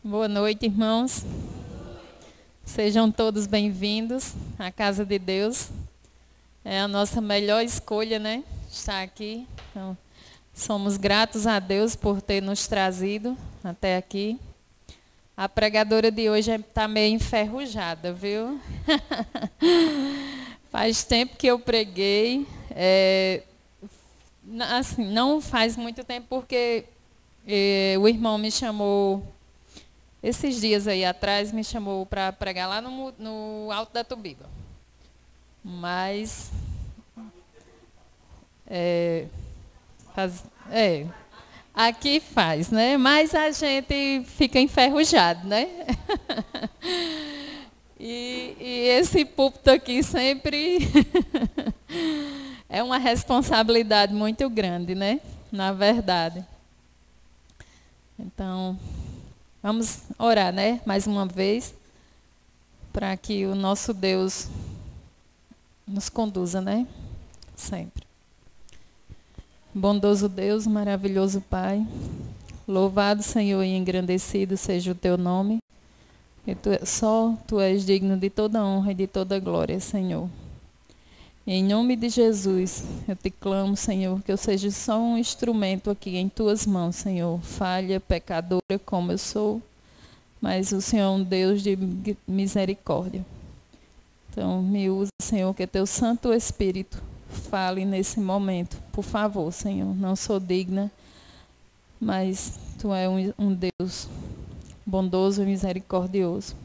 Boa noite, irmãos. Sejam todos bem-vindos à casa de Deus. É a nossa melhor escolha, né? Estar aqui. Então, somos gratos a Deus por ter nos trazido até aqui. A pregadora de hoje está meio enferrujada, viu? Faz tempo que eu preguei. Assim, não faz muito tempo porque o irmão me chamou, esses dias aí atrás, me chamou para pregar lá no Alto da Tubiba. Mas aqui faz, né? Mas a gente fica enferrujado, né? E esse púlpito aqui sempre é uma responsabilidade muito grande, né? Na verdade. Então, vamos orar, né? Mais uma vez, para que o nosso Deus nos conduza, né? Sempre. Bondoso Deus, maravilhoso Pai, louvado, Senhor, e engrandecido seja o teu nome. E só tu és digno de toda honra e de toda glória, Senhor. E em nome de Jesus, eu te clamo, Senhor, que eu seja só um instrumento aqui em tuas mãos, Senhor. Falha, pecadora como eu sou, mas o Senhor é um Deus de misericórdia. Então, me usa, Senhor, que teu Santo Espírito fale nesse momento. Por favor, Senhor, não sou digna, mas tu és um Deus bondoso e misericordioso.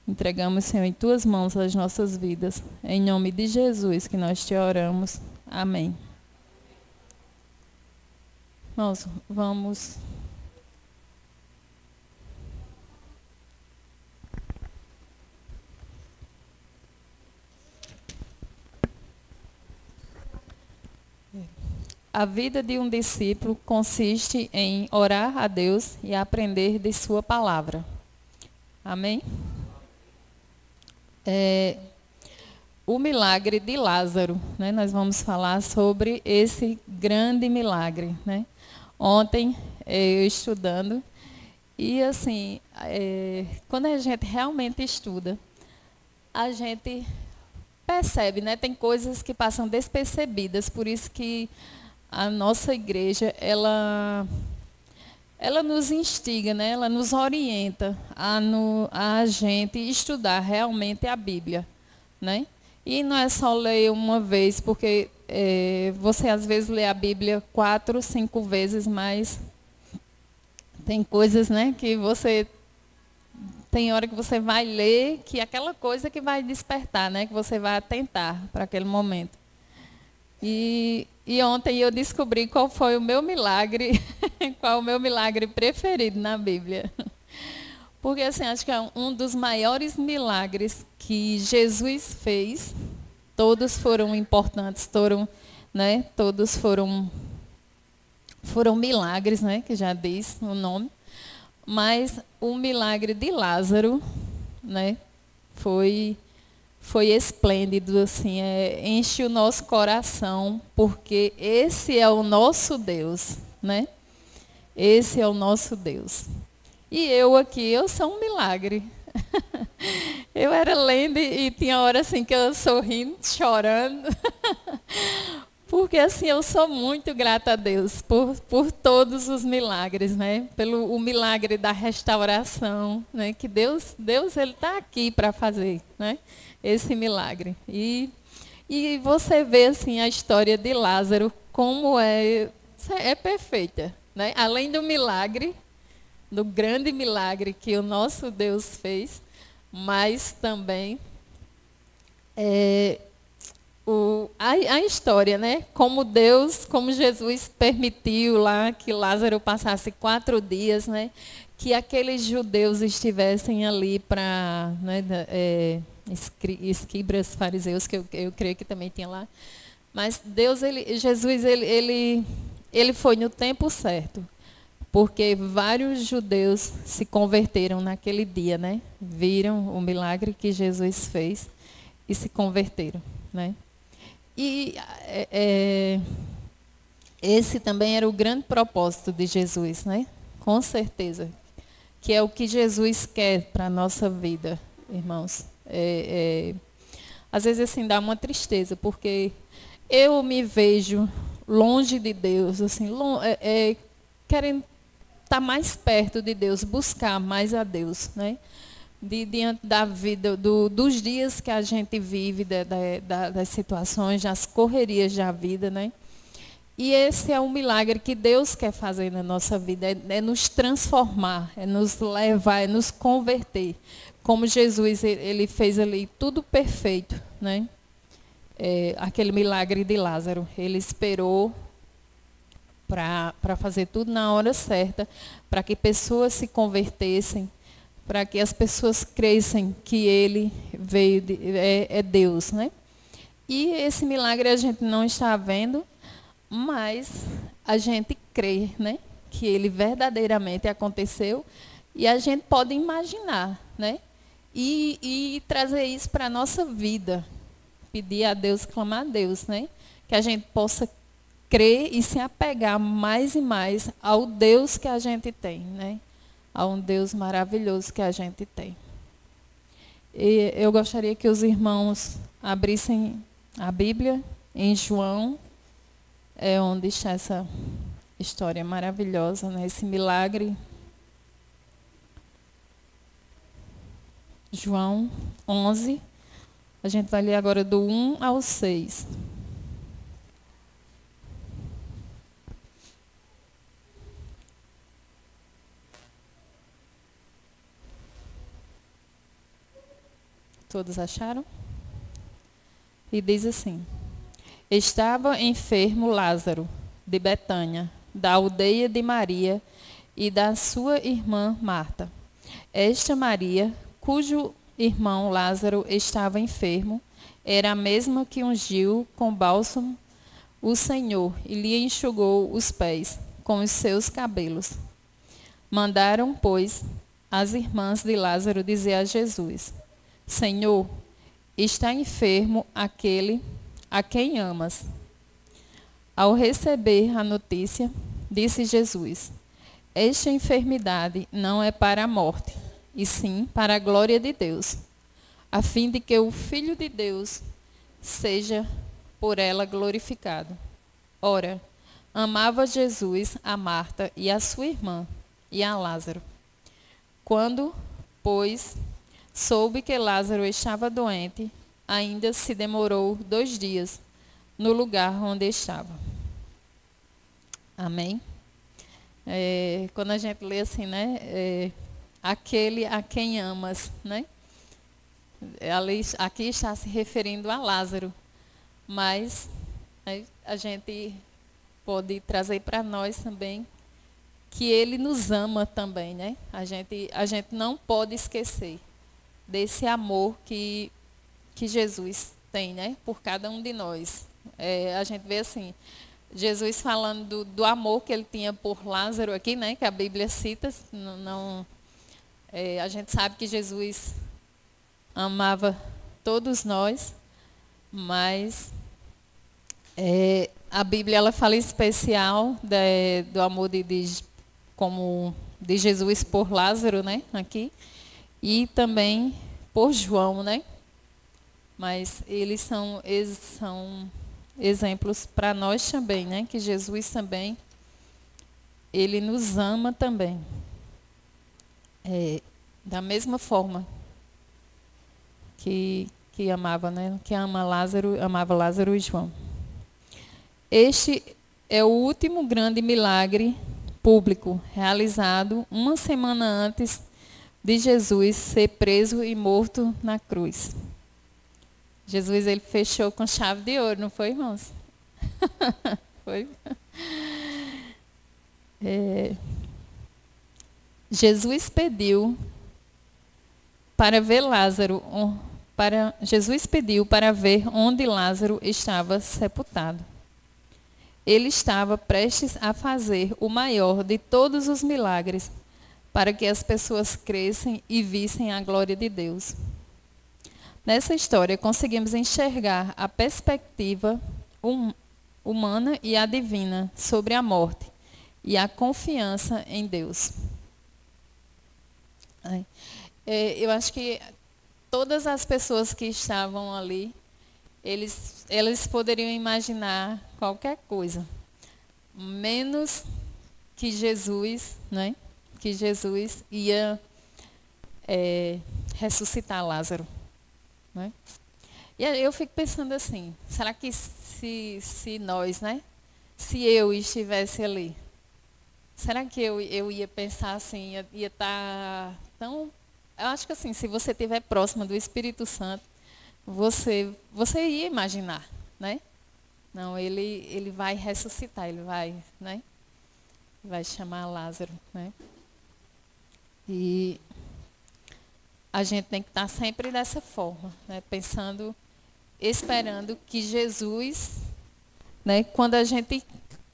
Entregamos, Senhor, em tuas mãos as nossas vidas. Em nome de Jesus que nós te oramos. Amém. Irmãos, vamos... A vida de um discípulo consiste em orar a Deus e aprender de sua palavra. Amém? O milagre de Lázaro, né? Nós vamos falar sobre esse grande milagre, né? Ontem, eu estudando, e assim, quando a gente realmente estuda, a gente percebe, né? Tem coisas que passam despercebidas, por isso que a nossa igreja, ela nos instiga, né? Ela nos orienta a gente estudar realmente a Bíblia, né? E não é só ler uma vez, porque você às vezes lê a Bíblia 4, 5 vezes, mas tem coisas, né, que você... Tem hora que você vai ler, que é aquela coisa que vai despertar, né, que você vai atentar para aquele momento. E ontem eu descobri qual foi o meu milagre, qual é o meu milagre preferido na Bíblia. Porque, assim, acho que é um dos maiores milagres que Jesus fez. Todos foram importantes, né? Todos foram milagres, né? Que já diz o nome. Mas o milagre de Lázaro, né? Foi esplêndido, assim, enche o nosso coração, porque esse é o nosso Deus, né? Esse é o nosso Deus. E eu aqui, eu sou um milagre. Eu era lendo e tinha hora assim que eu sorrindo, chorando. Porque assim, eu sou muito grata a Deus por todos os milagres, né? Pelo o milagre da restauração, né? Que Deus ele está aqui para fazer, né? Esse milagre. E você vê assim a história de Lázaro, como é perfeita, né? Além do milagre, do grande milagre que o nosso Deus fez, mas também a história, né? Como Jesus permitiu lá que Lázaro passasse 4 dias, né? Que aqueles judeus estivessem ali para, né, escribas, fariseus, que eu creio que também tinha lá. Mas Jesus, ele foi no tempo certo. Porque vários judeus se converteram naquele dia, né? Viram o milagre que Jesus fez e se converteram, né? E esse também era o grande propósito de Jesus, né? Com certeza. que é o que Jesus quer para a nossa vida, irmãos. Às vezes, assim, dá uma tristeza, porque eu me vejo longe de Deus, assim, querendo estar mais perto de Deus, buscar mais a Deus, né? Diante da vida, dos dias que a gente vive, das situações, das correrias da vida, né? E esse é um milagre que Deus quer fazer na nossa vida, é nos transformar, é nos levar, é nos converter. Como Jesus, ele fez ali tudo perfeito, né? Aquele milagre de Lázaro, ele esperou para fazer tudo na hora certa, para que pessoas se convertessem, para que as pessoas crescem que ele veio, é Deus, né? E esse milagre a gente não está vendo, mas a gente crê, né, que ele verdadeiramente aconteceu e a gente pode imaginar, né, e trazer isso para a nossa vida, pedir a Deus, clamar a Deus, né, que a gente possa crer e se apegar mais e mais ao Deus que a gente tem, né, a um Deus maravilhoso que a gente tem. E eu gostaria que os irmãos abrissem a Bíblia em João, onde está essa história maravilhosa, né? Esse milagre. João 11. A gente vai ler agora do 1 ao 6. Todos acharam? E diz assim: Estava enfermo Lázaro, de Betânia, da aldeia de Maria e da sua irmã Marta. Esta Maria, cujo irmão Lázaro estava enfermo, era a mesma que ungiu com bálsamo o Senhor e lhe enxugou os pés com os seus cabelos. Mandaram, pois, as irmãs de Lázaro dizer a Jesus: Senhor, está enfermo aquele a quem amas. Ao receber a notícia, disse Jesus: Esta enfermidade não é para a morte, e sim para a glória de Deus, a fim de que o Filho de Deus seja por ela glorificado. Ora, amava Jesus a Marta e a sua irmã e a Lázaro. Quando, pois, soube que Lázaro estava doente, ainda se demorou 2 dias no lugar onde estava. Amém? Quando a gente lê assim, né? Aquele a quem amas, né? Aqui está se referindo a Lázaro, mas a gente pode trazer para nós também que ele nos ama também, né? A gente não pode esquecer desse amor que Jesus tem, né, por cada um de nós. A gente vê assim, Jesus falando do amor que ele tinha por Lázaro aqui, né, que a Bíblia cita. A gente sabe que Jesus amava todos nós, mas a Bíblia ela fala em especial do amor como de Jesus por Lázaro, né, aqui, e também por João, né? Mas eles são exemplos para nós também, né? Que Jesus também, ele nos ama também. Da mesma forma que amava, né? Que amava Lázaro e João. Este é o último grande milagre público realizado 1 semana antes de Jesus ser preso e morto na cruz. Jesus, ele fechou com chave de ouro, não foi, irmãos? Foi. Jesus pediu para ver Jesus pediu para ver onde Lázaro estava sepultado. Ele estava prestes a fazer o maior de todos os milagres, para que as pessoas crescem e vissem a glória de Deus. Nessa história, conseguimos enxergar a perspectiva humana e a divina sobre a morte e a confiança em Deus. Eu acho que todas as pessoas que estavam ali, eles poderiam imaginar qualquer coisa, menos que Jesus, né? Que Jesus ia ressuscitar Lázaro, né? E aí eu fico pensando assim, será que se nós, né? Se eu estivesse ali, será que eu ia pensar assim, ia estar tão... Eu acho que assim, se você estiver próxima do Espírito Santo, você ia imaginar, né? Não, ele vai ressuscitar, ele vai, né? Vai chamar Lázaro, né? E a gente tem que estar sempre dessa forma, né? Pensando, esperando que Jesus, né? Quando a gente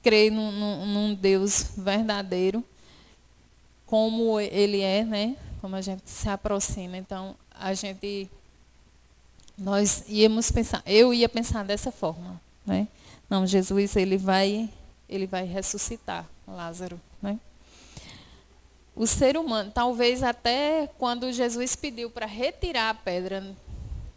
crê num Deus verdadeiro, como ele é, né? Como a gente se aproxima, então nós íamos pensar, eu ia pensar dessa forma, né? Não, Jesus ele vai ressuscitar Lázaro, né? O ser humano, talvez até quando Jesus pediu para retirar a pedra,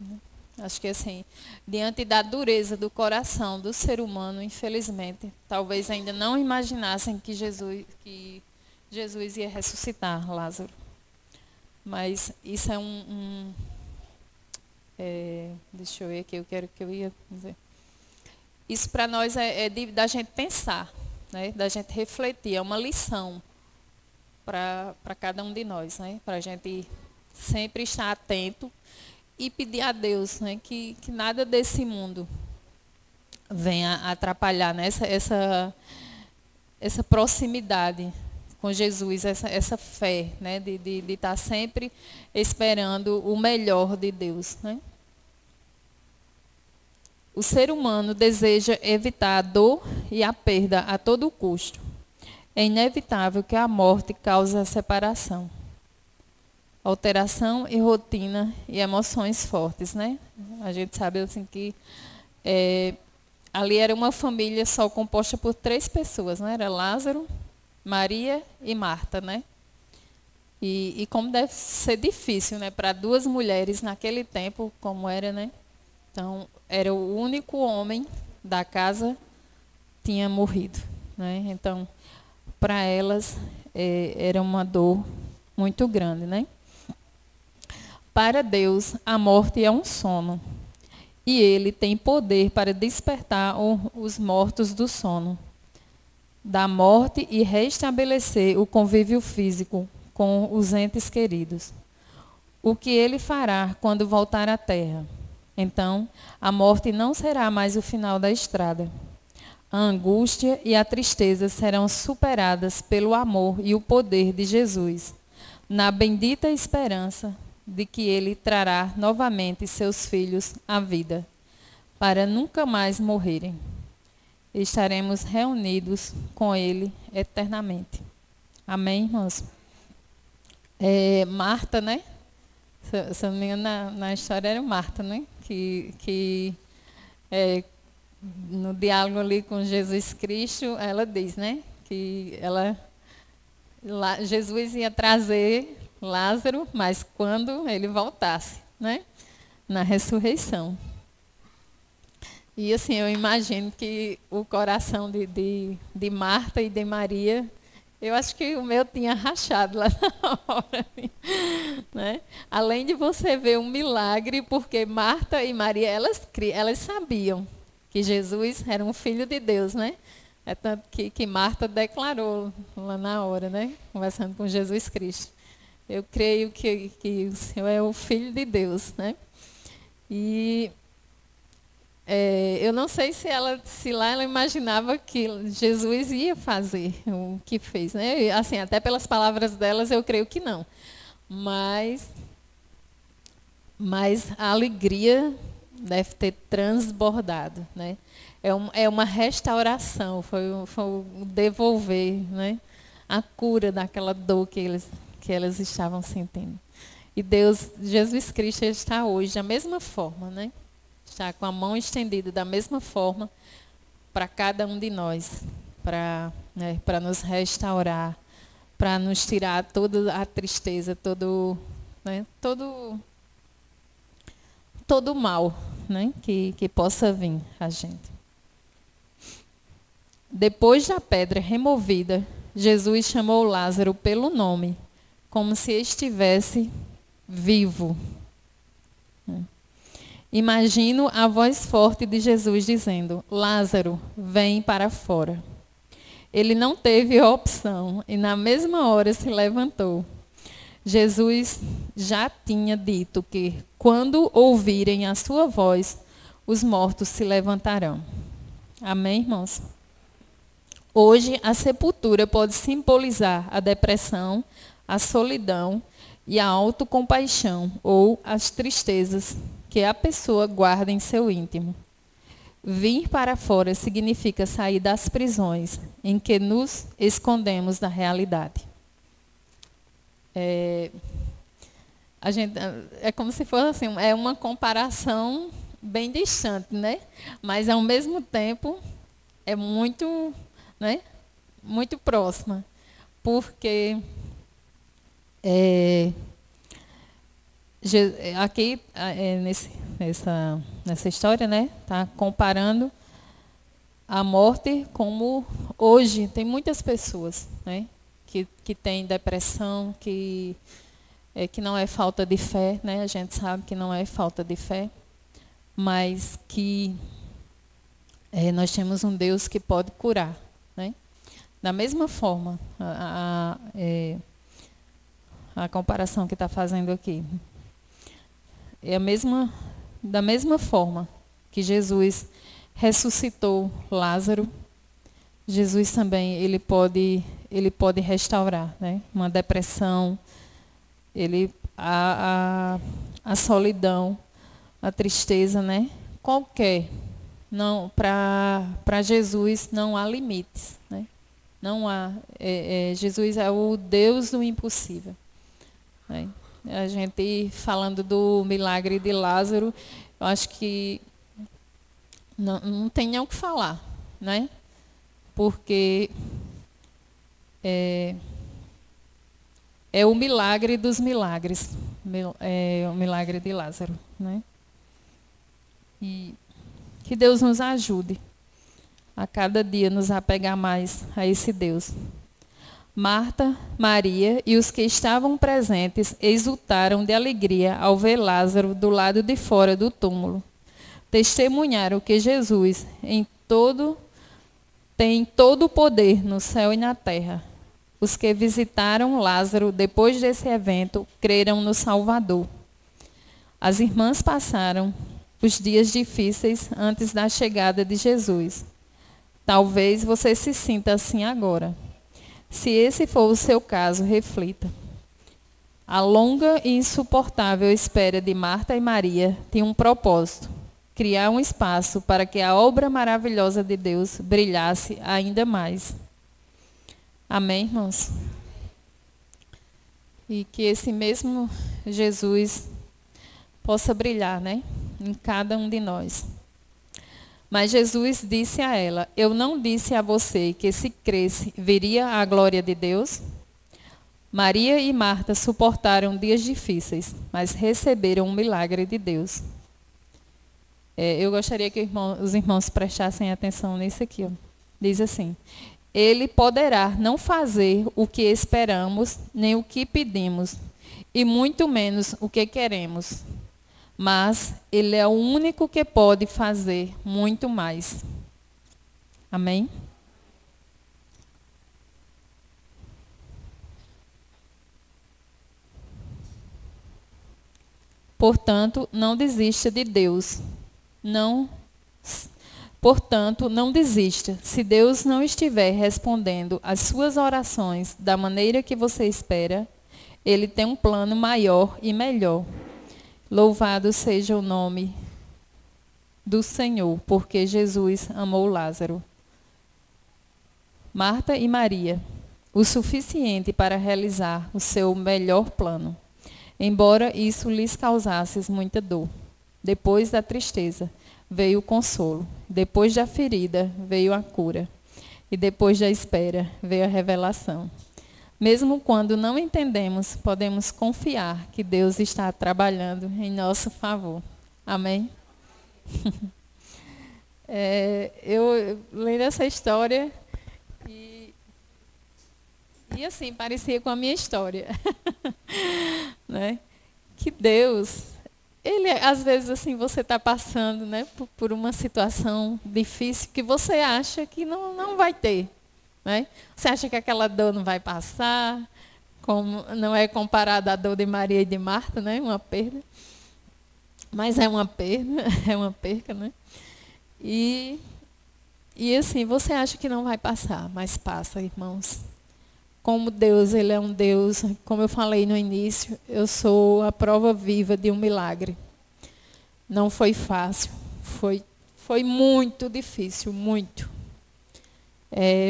né? Acho que assim, diante da dureza do coração do ser humano, infelizmente, talvez ainda não imaginassem que Jesus ia ressuscitar Lázaro. Mas isso é deixa eu ver aqui, eu ia dizer. Isso para nós da gente pensar, né? Da gente refletir, é uma lição para cada um de nós, né? Para a gente sempre estar atento e pedir a Deus, né? Que nada desse mundo venha atrapalhar, né? Essa proximidade com Jesus, essa fé, né? De estar sempre esperando o melhor de Deus, né? O ser humano deseja evitar a dor e a perda a todo custo. É inevitável que a morte cause a separação, alteração e rotina e emoções fortes, né? A gente sabe assim que ali era uma família só composta por 3 pessoas, né? Era Lázaro, Maria e Marta, né? E como deve ser difícil, né? Para 2 mulheres naquele tempo, como era, né? Então, era o único homem da casa tinha morrido, né? Então, para elas era uma dor muito grande, né? Para Deus, a morte é um sono, e Ele tem poder para despertar os mortos do sono, da morte e restabelecer o convívio físico com os entes queridos. O que Ele fará quando voltar à terra? Então, a morte não será mais o final da estrada. A angústia e a tristeza serão superadas pelo amor e o poder de Jesus, na bendita esperança de que Ele trará novamente seus filhos à vida, para nunca mais morrerem. Estaremos reunidos com Ele eternamente. Amém, irmãos? Marta, né? Se eu não me engano, na história era Marta, né? Que no diálogo ali com Jesus Cristo, ela diz, né? Que Jesus ia trazer Lázaro, mas quando ele voltasse, né? Na ressurreição. E assim, eu imagino que o coração de Marta e de Maria, eu acho que o meu tinha rachado lá na hora, né? Além de você ver um milagre, porque Marta e Maria, elas sabiam que Jesus era um filho de Deus, né? É tanto que Marta declarou lá na hora, né? Conversando com Jesus Cristo. Eu creio que o Senhor é o Filho de Deus, né? E eu não sei se lá ela imaginava que Jesus ia fazer o que fez, né? Assim, até pelas palavras delas, eu creio que não. Mas a alegria deve ter transbordado, né? É uma restauração, foi um devolver, né? A cura daquela dor que elas estavam sentindo. E Deus, Jesus Cristo, está hoje da mesma forma, né? Está com a mão estendida da mesma forma para cada um de nós, para nos restaurar, para nos tirar toda a tristeza, todo o mal, né, que possa vir a gente. Depois da pedra removida, Jesus chamou Lázaro pelo nome, como se estivesse vivo. Imagino a voz forte de Jesus dizendo: Lázaro, vem para fora. Ele não teve opção e na mesma hora se levantou. Jesus já tinha dito que, quando ouvirem a sua voz, os mortos se levantarão. Amém, irmãos? Hoje, a sepultura pode simbolizar a depressão, a solidão e a autocompaixão, ou as tristezas que a pessoa guarda em seu íntimo. Vir para fora significa sair das prisões em que nos escondemos da realidade. É como se fosse assim, é uma comparação bem distante, né? Mas ao mesmo tempo é muito, né? Muito próxima, porque aqui nessa história, né, tá comparando a morte como hoje tem muitas pessoas, né, que têm depressão, que não é falta de fé, né, a gente sabe que não é falta de fé, mas que nós temos um Deus que pode curar, né? Da mesma forma, a comparação que está fazendo aqui. Da mesma forma que Jesus ressuscitou Lázaro, Jesus também ele pode restaurar, né? Uma depressão, a solidão, a tristeza, né? Qualquer. Não, para Jesus não há limites, né? Não há. Jesus é o Deus do impossível, né? A gente falando do milagre de Lázaro, eu acho que não tem nem o que falar, né? Porque é o milagre dos milagres, é o milagre de Lázaro, né? E que Deus nos ajude a cada dia nos apegar mais a esse Deus. Marta, Maria e os que estavam presentes exultaram de alegria ao ver Lázaro do lado de fora do túmulo. Testemunharam que Jesus tem todo o poder no céu e na terra. Os que visitaram Lázaro depois desse evento creram no Salvador. As irmãs passaram os dias difíceis antes da chegada de Jesus. Talvez você se sinta assim agora. Se esse for o seu caso, reflita. A longa e insuportável espera de Marta e Maria tinha um propósito: criar um espaço para que a obra maravilhosa de Deus brilhasse ainda mais. Amém, irmãos? E que esse mesmo Jesus possa brilhar, né, em cada um de nós. Mas Jesus disse a ela: eu não disse a você que se cresce veria a glória de Deus? Maria e Marta suportaram dias difíceis, mas receberam o milagre de Deus. Eu gostaria que os irmãos prestassem atenção nisso aqui. Ó. Diz assim: Ele poderá não fazer o que esperamos, nem o que pedimos, e muito menos o que queremos. Mas Ele é o único que pode fazer muito mais. Amém? Portanto, não desista de Deus. Portanto, não desista. Se Deus não estiver respondendo às suas orações da maneira que você espera, Ele tem um plano maior e melhor. Louvado seja o nome do Senhor, porque Jesus amou Lázaro. Marta e Maria, o suficiente para realizar o seu melhor plano, embora isso lhes causasse muita dor. Depois da tristeza, veio o consolo. Depois da ferida, veio a cura. E depois da espera, veio a revelação. Mesmo quando não entendemos, podemos confiar que Deus está trabalhando em nosso favor. Amém? Eu lendo essa história e assim, parecia com a minha história. Né? Que Deus, Ele, às vezes, assim, você está passando, né, por uma situação difícil que você acha que não vai ter. Né? Você acha que aquela dor não vai passar, como não é comparada à dor de Maria e de Marta, né? Uma perda. Mas é uma perda, é uma perca, né? E assim, você acha que não vai passar, mas passa, irmãos. Como Deus, Ele é um Deus, como eu falei no início, eu sou a prova viva de um milagre. Não foi fácil, foi muito difícil, muito.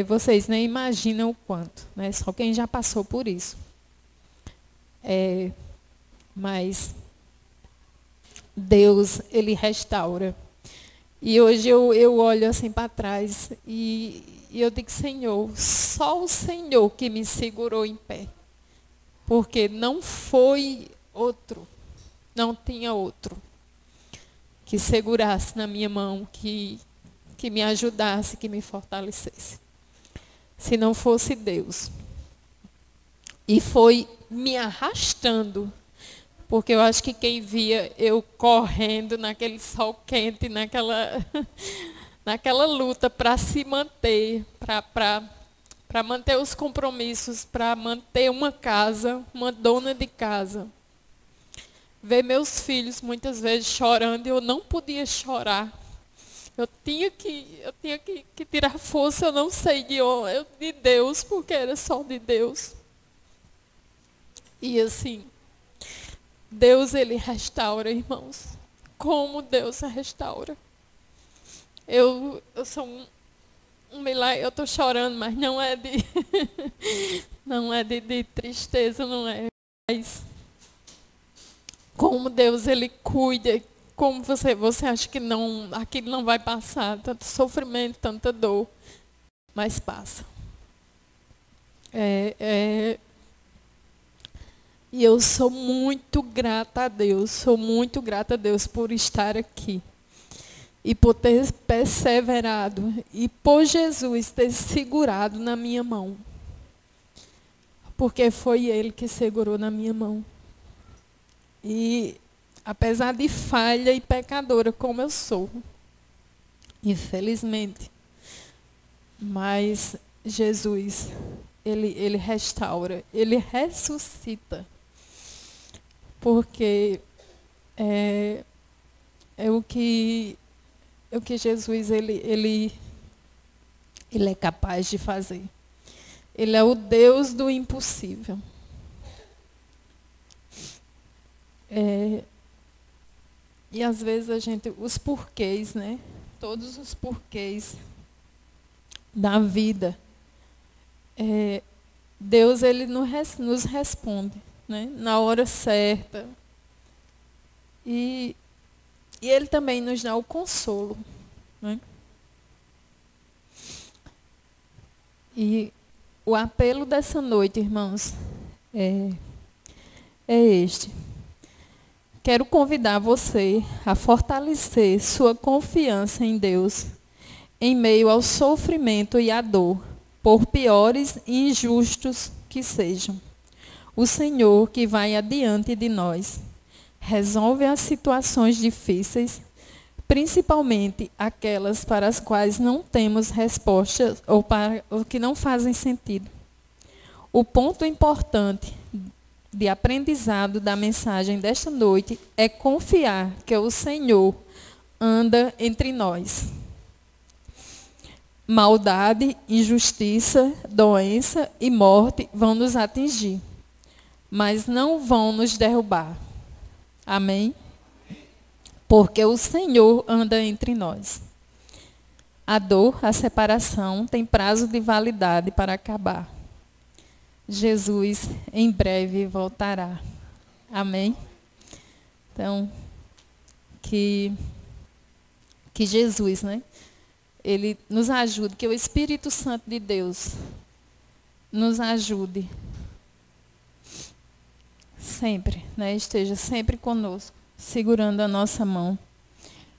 Vocês nem imaginam o quanto, né? Só quem já passou por isso. Mas Deus, Ele restaura. E hoje eu olho assim para trás e eu digo, Senhor, só o Senhor que me segurou em pé. Porque não foi outro, não tinha outro que segurasse na minha mão, que me ajudasse, que me fortalecesse. Se não fosse Deus. E foi me arrastando, porque eu acho que quem via eu correndo naquele sol quente, naquela luta para se manter, para manter os compromissos, para manter uma casa, uma dona de casa. Ver meus filhos muitas vezes chorando e eu não podia chorar. Eu tinha que tirar força, eu não sei de Deus, porque era só de Deus. E assim, Deus, Ele restaura, irmãos. Como Deus restaura. Eu sou um milagre, eu estou chorando, mas não é de tristeza, não é. Mas como Deus, Ele cuida. Como você acha que aquilo não vai passar, tanto sofrimento, tanta dor, mas passa. E eu sou muito grata a Deus por estar aqui. E por ter perseverado, e por Jesus ter segurado na minha mão. Porque foi Ele que segurou na minha mão. E apesar de falha e pecadora como eu sou, infelizmente, mas Jesus, Ele restaura, Ele ressuscita, porque é o que Jesus ele é capaz de fazer. Ele é o Deus do impossível. E às vezes os porquês, né? Todos os porquês da vida, Deus, Ele nos responde, né? Na hora certa. E Ele também nos dá o consolo, né? E o apelo dessa noite, irmãos, é este. Quero convidar você a fortalecer sua confiança em Deus em meio ao sofrimento e à dor, por piores e injustos que sejam. O Senhor que vai adiante de nós resolve as situações difíceis, principalmente aquelas para as quais não temos respostas ou que não fazem sentido. O ponto importante de aprendizado da mensagem desta noite é confiar que o Senhor anda entre nós. Maldade, injustiça, doença e morte vão nos atingir, mas não vão nos derrubar. Amém? Porque o Senhor anda entre nós. A dor, a separação, tem prazo de validade para acabar. Jesus em breve voltará. Amém? Então, que Jesus, né? Ele nos ajude, que o Espírito Santo de Deus nos ajude sempre, né, esteja sempre conosco, segurando a nossa mão.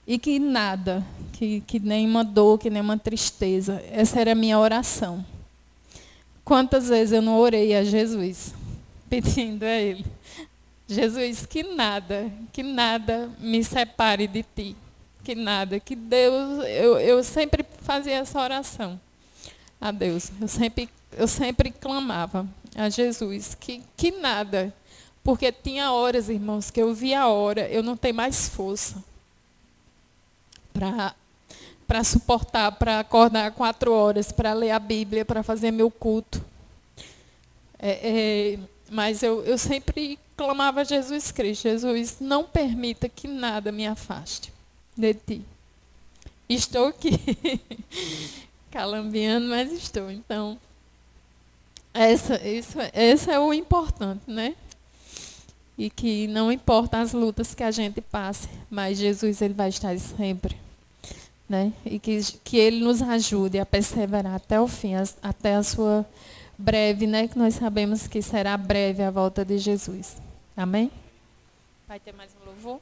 E que nada, que nenhuma dor, que nenhuma tristeza. Essa era a minha oração. Quantas vezes eu não orei a Jesus, pedindo a Ele, Jesus, que nada me separe de Ti. Que nada, que Deus, eu sempre fazia essa oração a Deus. Eu sempre clamava a Jesus, que nada. Porque tinha horas, irmãos, que eu via a hora, eu não tenho mais força para suportar, para acordar 4 horas, para ler a Bíblia, para fazer meu culto. Mas eu sempre clamava a Jesus Cristo, Jesus, não permita que nada me afaste de Ti. Estou aqui, calambiando, mas estou. Então, esse é o importante, né? E que não importa as lutas que a gente passe, mas Jesus, Ele vai estar sempre. Né? E que Ele nos ajude a perseverar até o fim, até a sua breve, né? Que nós sabemos que será breve a volta de Jesus. Amém? Vai ter mais um louvor?